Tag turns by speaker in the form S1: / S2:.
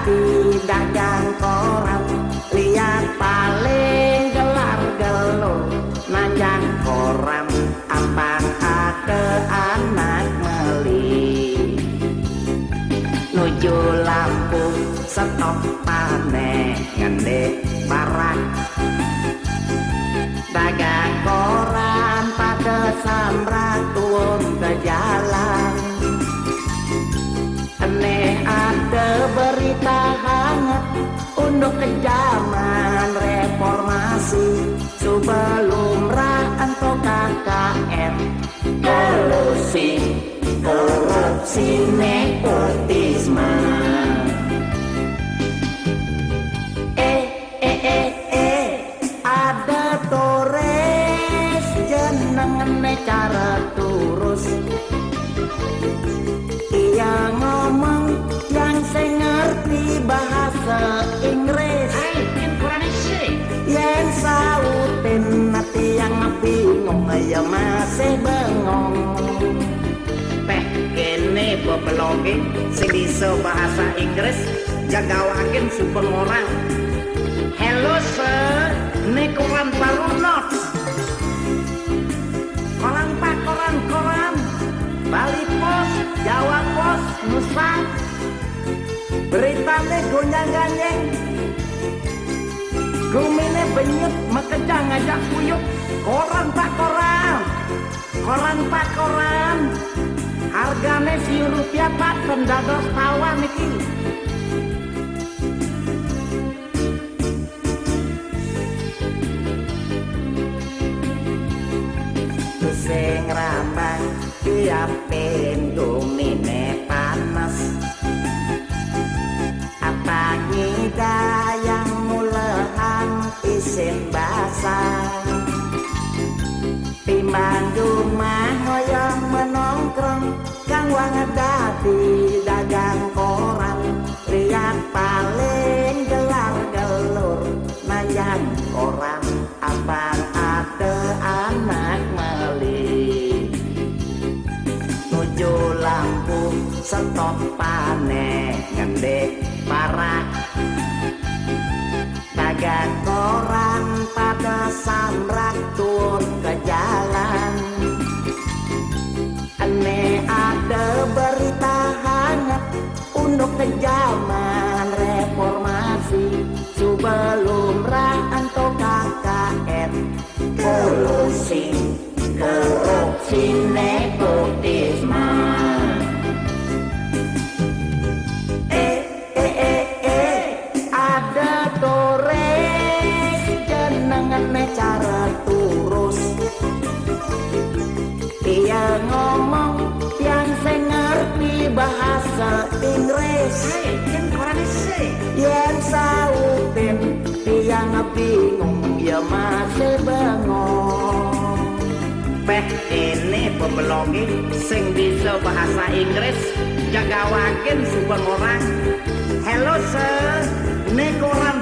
S1: dadi dagang koran, lihat paling gelar-gelur nanjang koran apang ada anak meli. Nuju Lampung stop paneh ngende barak, dagang koran pada samrak turun ke jalan. Aneh ada berita hangat untuk ke zaman reformasi, sebelum atau KKN, korupsi nepotisme. Ada tores jenengan cara turus, ia ngomong yang saya ngerti bahasa Inggris. Yang sautin nanti yang bingung ya masih bengong. Teh kene bebeloge sing bisa bahasa Inggris jagawaken super orang. Hello sir, ini koran baru notes. Koran pak, koran Bali Pos, Jawa Pos, Nusa. Beritane gonjang-ganjing, gumine benyut makejang ngajak kuyuk. Koran pak, koran. Hargane Rp10 pak, pendados tawa niki. Sing rambang tiap pintu mine panas, apa ngida yang mulehan isin basah. Timbang rumah ngoyong menongkrong kang wang dadi dagang koran, lihat paling gelar-gelur nanjang koran abang ada anak meli. Nuju Lampung stop paneh ngende barak, dagang koran pada samrak turun ke jalan. Aneh ada berita hangat untuk ke zaman reformasi, sebelum atau KKN, korupsi nepotisme. Ada tores jenengan cara turus, dia ngomong yang saya ngerti bahasa Inggris. Yang sautin dia bingung ya masih bengong. Peh ini pebelogi sing bisa bahasa Inggris jagawaken subeng orang. Hello sir, ini koran